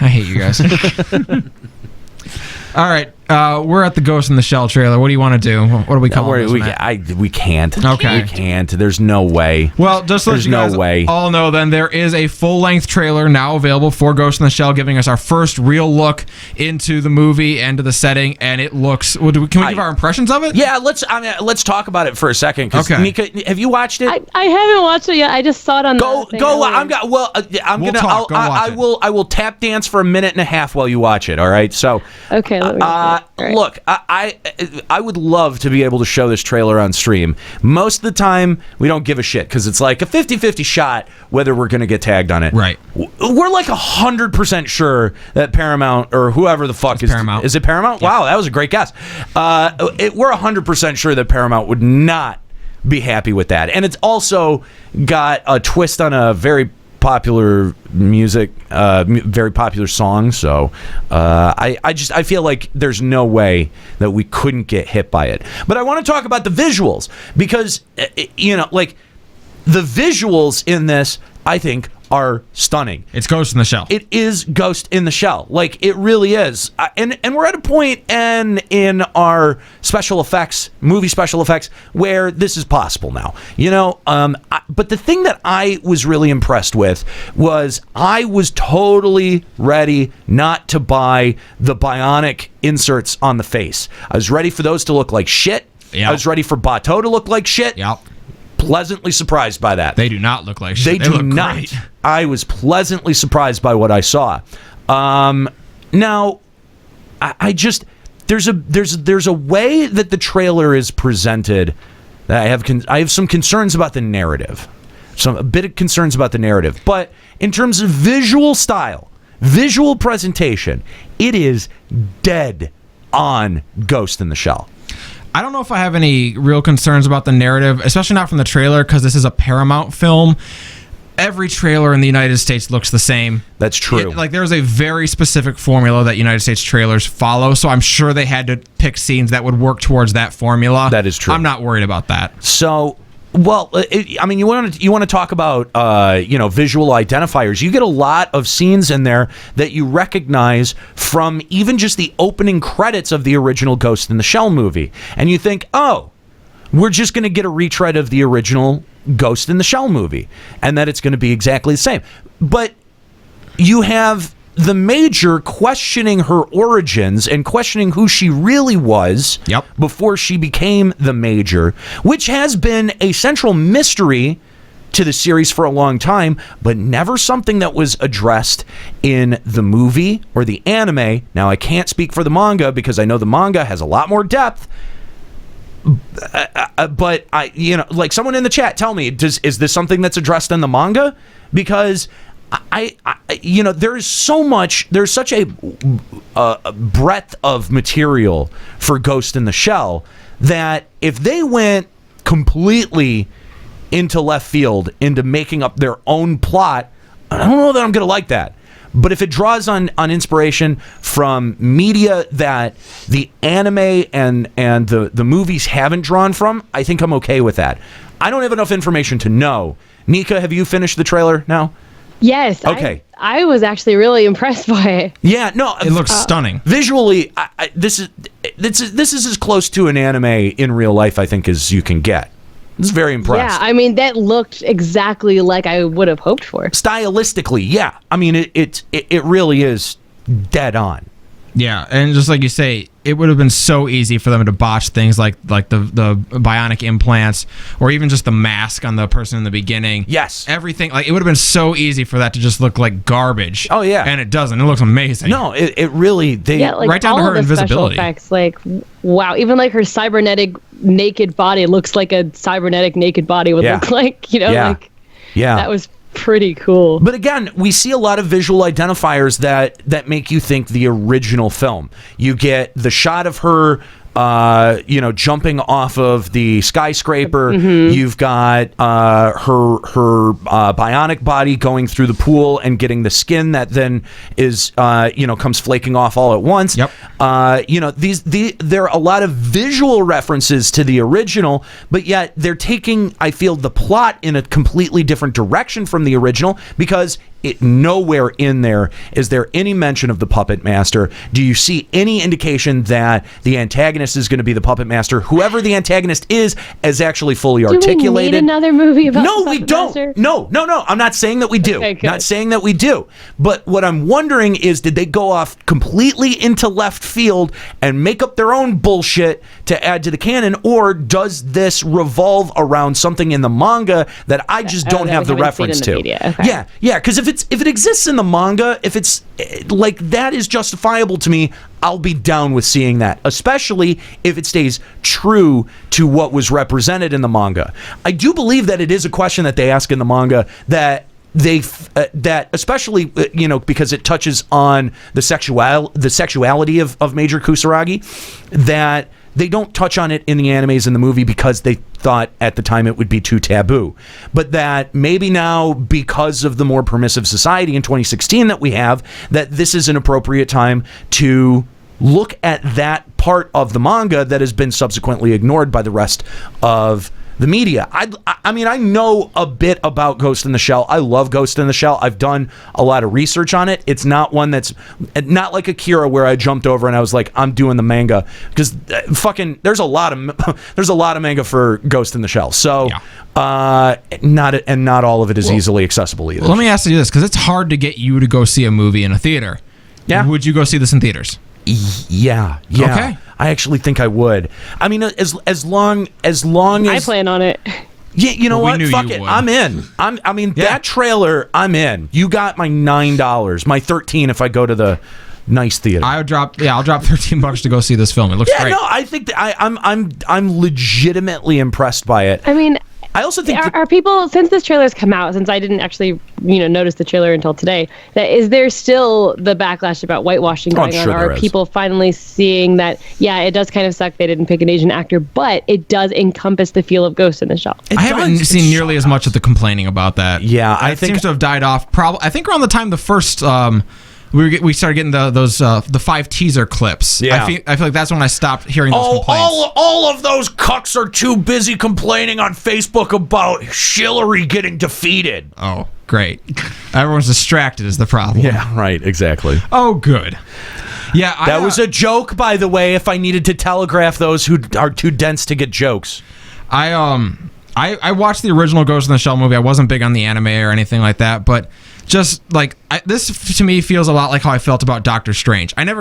I hate you guys. All right, we're at the Ghost in the Shell trailer. What do you want to do? What do we call it? We can't. Okay. We can't. There's no way. Well, just so There's you guys no way. all know, then there is a full-length trailer now available for Ghost in the Shell, giving us our first real look into the movie and to the setting, and it looks. Can we give our impressions of it? Yeah, let's talk about it for a second. Okay. Nika, have you watched it? I haven't watched it yet. I just saw it on Go. the I will tap dance for a minute and a half while you watch it. All right. So. Okay. Let me right. Look, I would love to be able to show this trailer on stream. Most of the time, we don't give a shit because it's like a 50-50 shot whether we're going to get tagged on it. Right. We're like 100% sure that Paramount or whoever the fuck is Paramount. Is it Paramount? Yeah. Wow, that was a great guess. We're 100% sure that Paramount would not be happy with that, and it's also got a twist on a very popular music, very popular song. So I feel like there's no way that we couldn't get hit by it. But I want to talk about the visuals because like the visuals in this, I think, are stunning. It's Ghost in the Shell. It is Ghost in the Shell. Like, it really is. And we're at a point in our movie special effects, where this is possible now. But the thing that I was really impressed with was I was totally ready not to buy the bionic inserts on the face. I was ready for those to look like shit. Yep. I was ready for Bateau to look like shit. Yep. Pleasantly surprised by that. They do not look like shit. They do look not. Great. I was pleasantly surprised by what I saw. Now, I just there's a way that the trailer is presented that I have some concerns about the narrative, a bit of concerns about the narrative. But in terms of visual style, visual presentation, it is dead on Ghost in the Shell. I don't know if I have any real concerns about the narrative, especially not from the trailer, because this is a Paramount film. Every trailer in the United States looks the same. That's true. There's a very specific formula that United States trailers follow, so I'm sure they had to pick scenes that would work towards that formula. That is true. I'm not worried about that. So, you want to talk about visual identifiers. You get a lot of scenes in there that you recognize from even just the opening credits of the original Ghost in the Shell movie, and you think, oh, we're just going to get a retread of the original Ghost in the Shell movie, and that it's going to be exactly the same. But you have the Major questioning her origins and questioning who she really was before she became the Major, which has been a central mystery to the series for a long time, but never something that was addressed in the movie or the anime. Now, I can't speak for the manga because I know the manga has a lot more depth. But someone in the chat, tell me, is this something that's addressed in the manga? Because there's such a breadth of material for Ghost in the Shell that if they went completely into left field, into making up their own plot, I don't know that I'm going to like that. But if it draws on inspiration from media that the anime and the movies haven't drawn from, I think I'm okay with that. I don't have enough information to know. Nika, have you finished the trailer now? Yes. Okay. I was actually really impressed by it. Yeah, no, it looks stunning. Visually, this is as close to an anime in real life, I think, as you can get. It's very impressed. Yeah, that looked exactly like I would have hoped for. Stylistically, yeah. It really is dead on. Yeah, and just like you say, it would have been so easy for them to botch things like the bionic implants or even just the mask on the person in the beginning. Yes. Everything, it would have been so easy for that to just look like garbage. Oh, yeah. And it doesn't. It looks amazing. No, it really... right down to her invisibility. Special effects, wow. Even her cybernetic naked body looks like a cybernetic naked body would look like, Yeah. That was pretty cool. But again, we see a lot of visual identifiers that make you think the original film. You get the shot of her jumping off of the skyscraper. Mm-hmm. You've got her bionic body going through the pool and getting the skin that then is comes flaking off all at once. Yep. There are a lot of visual references to the original, but yet they're taking, I feel, the plot in a completely different direction from the original because nowhere in there is there any mention of the puppet master. Do you see any indication that the antagonist is going to be the puppet master? Whoever the antagonist is actually fully articulated. Do we need another movie about No, the we puppet don't. master? No. I'm not saying that we do. Okay, good. Not saying that we do. But what I'm wondering is, did they go off completely into left field and make up their own bullshit to add to the canon, or does this revolve around something in the manga that I just don't have the reference to? Okay. Yeah, because if it exists in the manga, if it's like that is justifiable to me, I'll be down with seeing that, especially if it stays true to what was represented in the manga. I do believe that it is a question that they ask in the manga that that especially because it touches on the sexuality of Major Kusaragi, that they don't touch on it in the animes in the movie because they thought at the time it would be too taboo. But that maybe now, because of the more permissive society in 2016 that we have, that this is an appropriate time to look at that part of the manga that has been subsequently ignored by the rest of the media. I mean, I know a bit about Ghost in the Shell. I love Ghost in the Shell. I've done a lot of research on it. It's not one that's not like Akira, where I jumped over and I was like, I'm doing the manga, because there's a lot of manga for Ghost in the Shell. So not all of it is easily accessible either. Well, let me ask you this, because it's hard to get you to go see a movie in a theater. Yeah. Would you go see this in theaters? Yeah. Okay. I actually think I would. I mean, as long as I plan on it. Yeah, you know what? Fuck it. Would. I'm in. That trailer, I'm in. You got my $9, my $13 if I go to the nice theater. I'll drop $13 to go see this film. It looks great. No, I think that I'm legitimately impressed by it. I mean, I also think are people, since this trailer's come out, since I didn't actually notice the trailer until today, is there still the backlash about whitewashing going on? Or are people finally seeing that, it does kind of suck they didn't pick an Asian actor, but it does encompass the feel of Ghost in the Shell? I haven't seen nearly as much of the complaining about that. Yeah, I think it seems to have died off. I think around the time the first we started getting those the 5 teaser clips. Yeah. I feel like that's when I stopped hearing those complaints. All of those cucks are too busy complaining on Facebook about Hillary getting defeated. Oh, great. Everyone's distracted is the problem. Yeah, right, exactly. Oh, good. Yeah, that was a joke, by the way, if I needed to telegraph those who are too dense to get jokes. I watched the original Ghost in the Shell movie. I wasn't big on the anime or anything like that, but just like this to me feels a lot like how I felt about Doctor Strange. I never